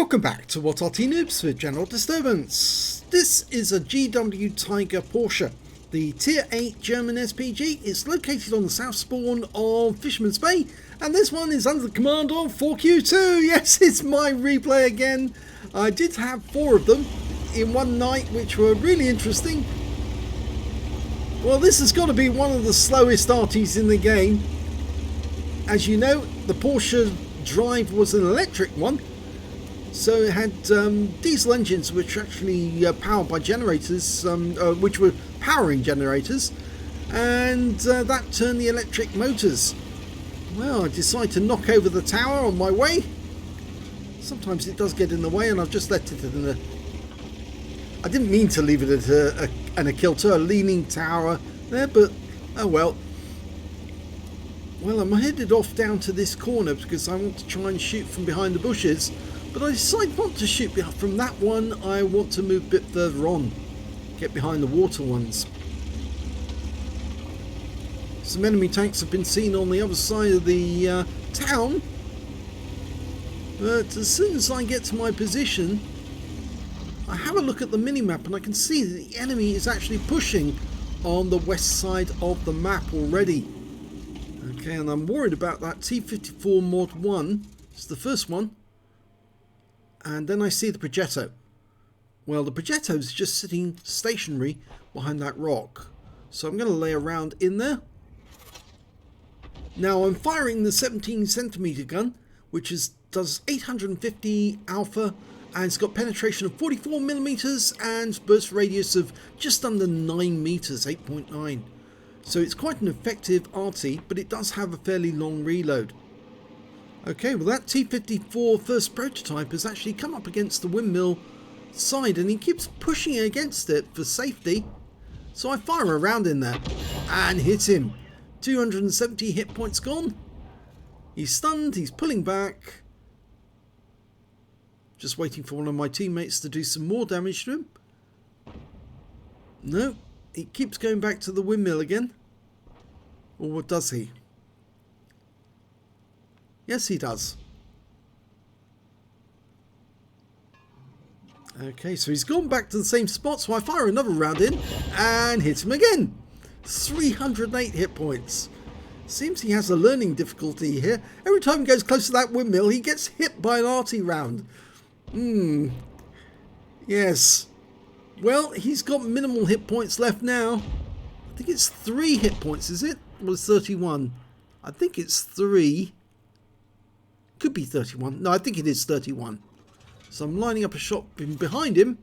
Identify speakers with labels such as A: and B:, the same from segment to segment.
A: Welcome back to What Arty Noobs with General Disturbance. This is a GW Tiger Porsche, the Tier 8 German SPG. It's located on the south spawn of Fisherman's Bay, and this one is under the command of 4Q2. Yes, it's my replay again. I did have 4 of them in one night, which were really interesting. Well, this has got to be one of the slowest Artys in the game. As you know, the Porsche drive was an electric one. So it had diesel engines which were actually powered by generators, which were powering generators, and that turned the electric motors. Well, I decided to knock over the tower on my way. Sometimes it does get in the way, and I've just left it in a... I didn't mean to leave it at a kilter, a leaning tower there, but oh well. Well, I'm headed off down to this corner because I want to try and shoot from behind the bushes. But I decided not to shoot from that one. I want to move a bit further on. Get behind the water ones. Some enemy tanks have been seen on the other side of the town. But as soon as I get to my position, I have a look at the mini-map and I can see that the enemy is actually pushing on the west side of the map already. Okay, and I'm worried about that T-54 Mod 1. It's the first one. And then I see the Progetto. Well, the Progetto is just sitting stationary behind that rock. So I'm going to lay around in there. Now I'm firing the 17cm gun, which does 850 alpha, and it's got penetration of 44mm and burst radius of just under 9 meters, 8.9. So it's quite an effective Arty, but it does have a fairly long reload. Okay, well that T-54 first prototype has actually come up against the windmill side and he keeps pushing against it for safety. So I fire a round in there and hit him. 270 hit points gone. He's stunned, he's pulling back. Just waiting for one of my teammates to do some more damage to him. No, he keeps going back to the windmill again. Or what does he? Yes, he does. Okay, so he's gone back to the same spot, so I fire another round in and hit him again. 308 hit points. Seems he has a learning difficulty here. Every time he goes close to that windmill, he gets hit by an Arty round. Yes. Well, he's got minimal hit points left now. I think it's 3 hit points, is it? Or 31? I think it's 3. Could be 31. No, I think it is 31. So I'm lining up a shot behind him.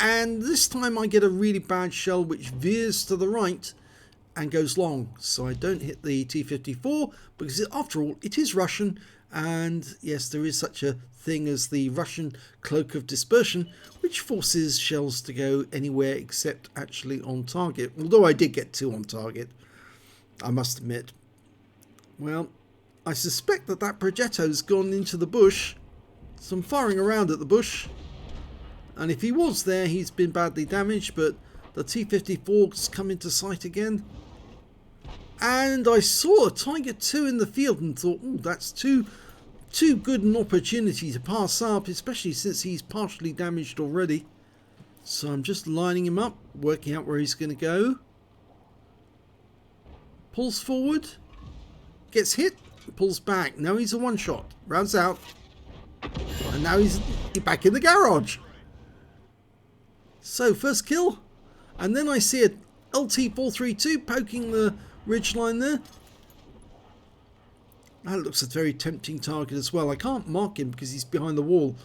A: And this time I get a really bad shell which veers to the right and goes long. So I don't hit the T-54 because after all, it is Russian. And yes, there is such a thing as the Russian cloak of dispersion, which forces shells to go anywhere except actually on target. Although I did get 2 on target, I must admit. Well, I suspect that Progetto's gone into the bush. So I'm firing around at the bush. And if he was there, he's been badly damaged. But the T-54's come into sight again. And I saw a Tiger 2 in the field and thought, oh, that's too good an opportunity to pass up, especially since he's partially damaged already. So I'm just lining him up, working out where he's going to go. Pulls forward. Gets hit. Pulls back. Now he's a one-shot. Rounds out. And now he's back in the garage. So first kill. And then I see a LT-432 poking the ridgeline there. That looks a very tempting target as well. I can't mark him because he's behind the wall.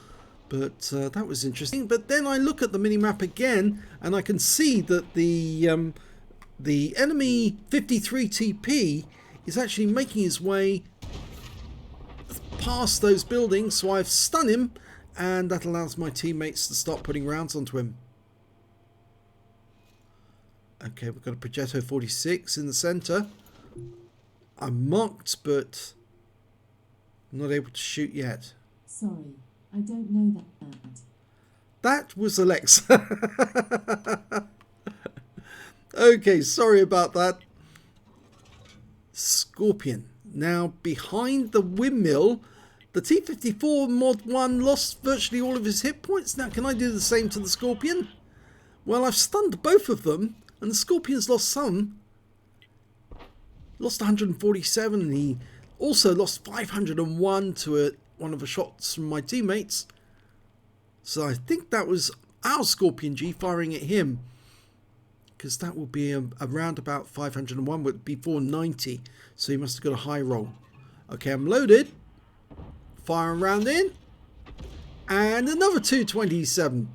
A: But that was interesting. But then I look at the mini-map again and I can see that the enemy 53 TP is actually making his way past those buildings, so I've stunned him and that allows my teammates to start putting rounds onto him. Okay, we've got a Progetto 46 in the centre. I'm marked but not able to shoot yet.
B: Sorry, I don't know that.
A: That was Alexa. Okay, sorry about that. Scorpion. Now behind the windmill The T-54 Mod 1 lost virtually all of his hit points. Now, can I do the same to the Scorpion? Well, I've stunned both of them, and the Scorpion's lost some. Lost 147, and he also lost 501 to one of the shots from my teammates. So I think that was our Scorpion G firing at him, because that would be around about 501, would be 490. So he must have got a high roll. Okay, I'm loaded. Fire a round in, and another 227.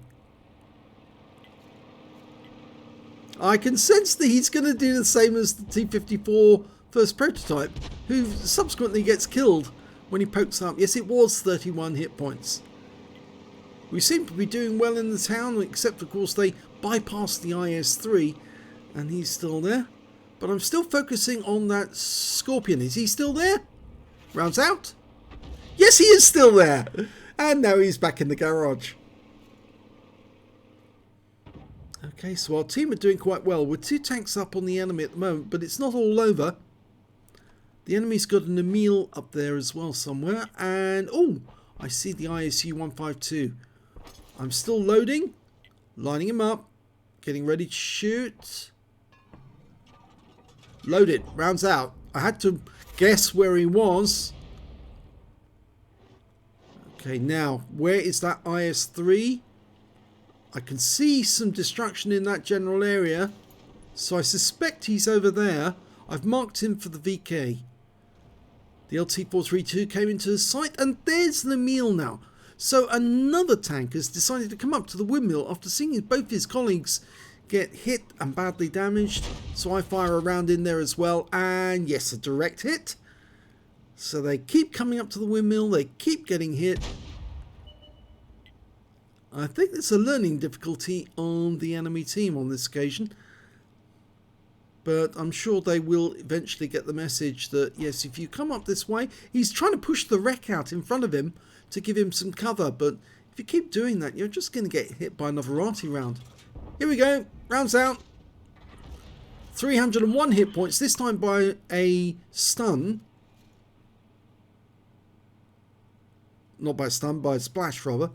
A: I can sense that he's going to do the same as the T-54 first prototype, who subsequently gets killed when he pokes up. Yes, it was 31 hit points. We seem to be doing well in the town, except of course they bypassed the IS-3, and he's still there. But I'm still focusing on that Scorpion. Is he still there? Rounds out. Yes, he is still there. And now he's back in the garage. Okay, so our team are doing quite well. We're 2 tanks up on the enemy at the moment, but it's not all over. The enemy's got an Emil up there as well somewhere. And, oh, I see the ISU-152. I'm still loading, lining him up, getting ready to shoot. Loaded, rounds out. I had to guess where he was. Okay, now, where is that IS-3? I can see some destruction in that general area, so I suspect he's over there. I've marked him for the VK. The LT-432 came into sight, and there's the Emil now. So another tank has decided to come up to the windmill after seeing both his colleagues get hit and badly damaged. So I fire a round in there as well, and yes, a direct hit. So they keep coming up to the windmill, they keep getting hit. I think there's a learning difficulty on the enemy team on this occasion. But I'm sure they will eventually get the message that, yes, if you come up this way, he's trying to push the wreck out in front of him to give him some cover. But if you keep doing that, you're just going to get hit by another Arty round. Here we go, rounds out. 301 hit points, this time by a stun. Not by a stun, by a splash rather.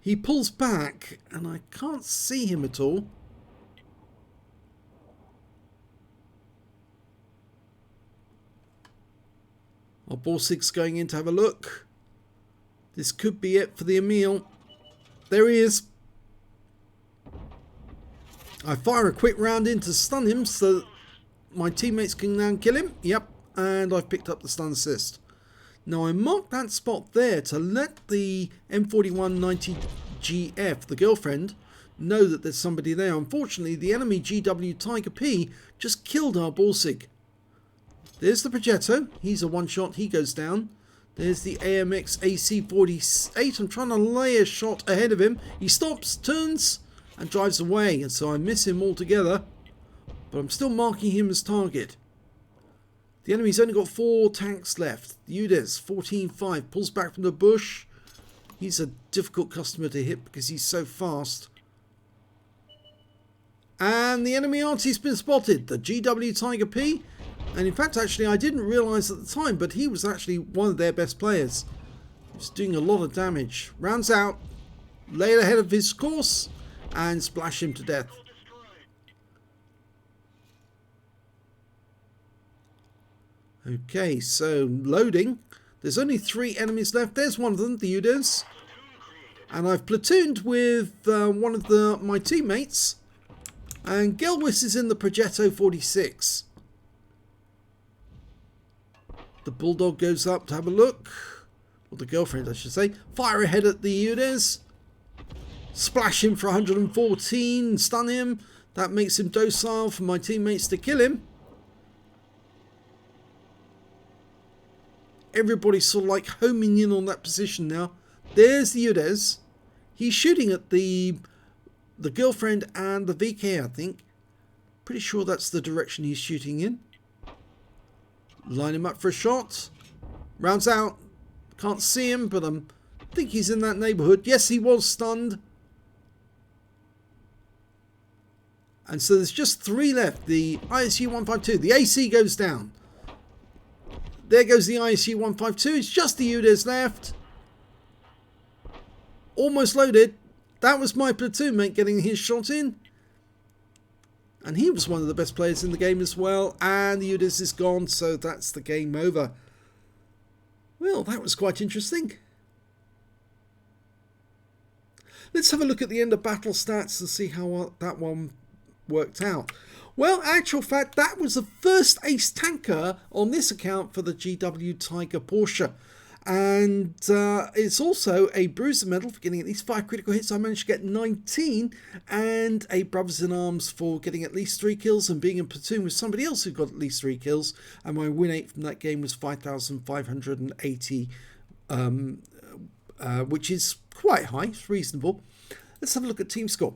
A: He pulls back and I can't see him at all. Our Borsig's going in to have a look. This could be it for the Emil. There he is. I fire a quick round in to stun him so that my teammates can now kill him. Yep, and I've picked up the stun assist. Now I marked that spot there to let the M4190GF, the girlfriend, know that there's somebody there. Unfortunately, the enemy GW Tiger P just killed our Borsig. There's the Progetto. He's a one-shot. He goes down. There's the AMX AC-48. I'm trying to lay a shot ahead of him. He stops, turns, and drives away. And so I miss him altogether. But I'm still marking him as target. The enemy's only got 4 tanks left. Udes, 14-5, pulls back from the bush. He's a difficult customer to hit because he's so fast. And the enemy Arty's been spotted. The GW Tiger P. And in fact, actually, I didn't realise at the time, but he was actually one of their best players. He's doing a lot of damage. Rounds out, lay it ahead of his course, and splash him to death. Okay, so loading. There's only 3 enemies left. There's one of them, the Udes. And I've platooned with one of my teammates. And Gelwis is in the Progetto 46. The Bulldog goes up to have a look. Or the girlfriend, I should say. Fire ahead at the Udes. Splash him for 114. Stun him. That makes him docile for my teammates to kill him. Everybody's sort of like homing in on that position now. There's the Udes. He's shooting at the girlfriend and the VK, I think. Pretty sure that's the direction he's shooting in. Line him up for a shot. Rounds out. Can't see him, but I think he's in that neighbourhood. Yes, he was stunned. And so there's just 3 left. The ISU-152. The AC goes down. There goes the ISU 152. It's just the UDES left. Almost loaded. That was my platoon mate getting his shot in. And he was one of the best players in the game as well. And the UDES is gone, so that's the game over. Well, that was quite interesting. Let's have a look at the end of battle stats and see how that one worked out. Well, actual fact, that was the first ace tanker on this account for the GW Tiger Porsche. And it's also a bruiser medal for getting at least 5 critical hits. I managed to get 19, and a brothers in arms for getting at least 3 kills and being in platoon with somebody else who got at least 3 kills. And my win rate from that game was 5,580, which is quite high. It's reasonable. Let's have a look at team score.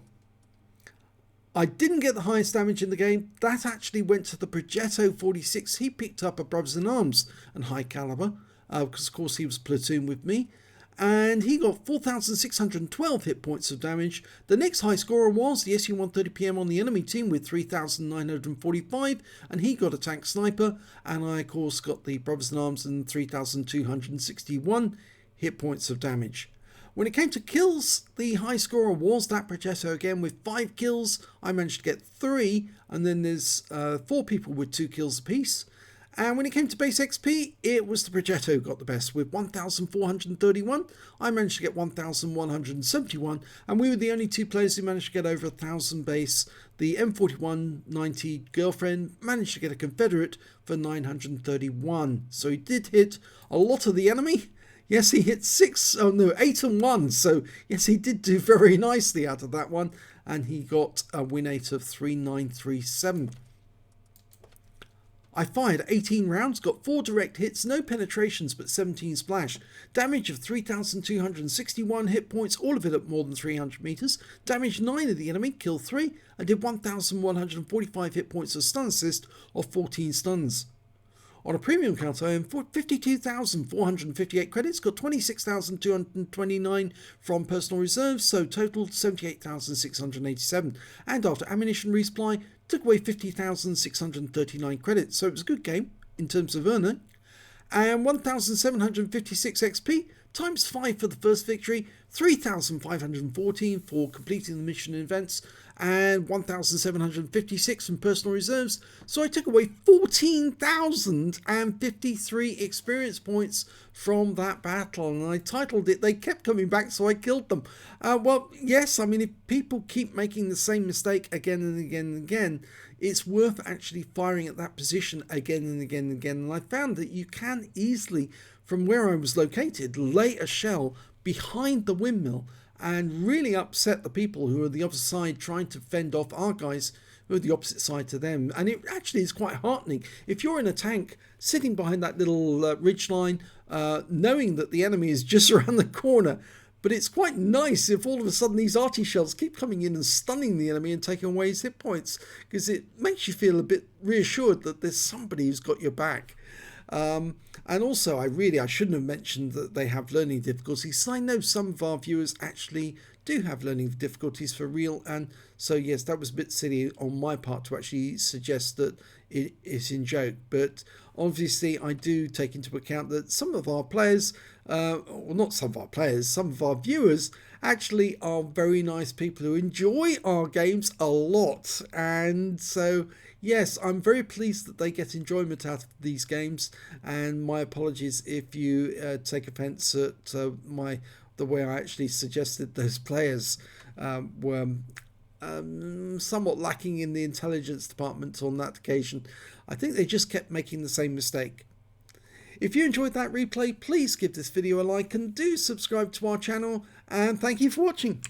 A: I didn't get the highest damage in the game. That actually went to the Progetto 46. He picked up a brothers in arms and high caliber. Because of course he was platoon with me, and he got 4,612 hit points of damage. The next high scorer was the SU-130PM on the enemy team with 3,945, and he got a tank sniper, and I of course got the brothers in arms and 3,261 hit points of damage. When it came to kills, the high scorer was that Progetto again with 5 kills. I managed to get 3, and then there's 4 people with 2 kills apiece. And when it came to base XP, it was the Progetto who got the best with 1,431. I managed to get 1,171, and we were the only 2 players who managed to get over 1,000 base. The M4190 girlfriend managed to get a Confederate for 931. So he did hit a lot of the enemy. Yes, he hit 8 and 1. So yes, he did do very nicely out of that one, and he got a win rate of 3,937. I fired 18 rounds, got 4 direct hits, no penetrations but 17 splash. Damage of 3,261 hit points, all of it at more than 300 meters. Damaged 9 of the enemy, killed 3, and did 1,145 hit points of stun assist of 14 stuns. On a premium count, I earned 52,458 credits, got 26,229 from personal reserves, so total 78,687. And after ammunition resupply, took away 50,639 credits, so it was a good game in terms of earning. And 1,756 XP times 5 for the first victory, 3,514 for completing the mission events, and 1,756 from personal reserves. So I took away 14,053 experience points from that battle, and I titled it "They Kept Coming Back, So I Killed Them." Well, yes, I mean, if people keep making the same mistake again and again and again, it's worth actually firing at that position again and again and again. And I found that you can easily, from where I was located, lay a shell behind the windmill and really upset the people who are the other side trying to fend off our guys who are the opposite side to them. And it actually is quite heartening. If you're in a tank sitting behind that little ridge line, knowing that the enemy is just around the corner, but it's quite nice if all of a sudden these Arty shells keep coming in and stunning the enemy and taking away his hit points, because it makes you feel a bit reassured that there's somebody who's got your back. And also, I shouldn't have mentioned that they have learning difficulties. I know some of our viewers actually do have learning difficulties for real, and so yes, that was a bit silly on my part to actually suggest that it is in joke. But obviously, I do take into account that some of our players, well, not some of our players, some of our viewers actually are very nice people who enjoy our games a lot, and so yes, I'm very pleased that they get enjoyment out of these games, and my apologies if you take offence at the way I actually suggested those players were somewhat lacking in the intelligence department on that occasion. I think they just kept making the same mistake. If you enjoyed that replay, please give this video a like and do subscribe to our channel, and thank you for watching.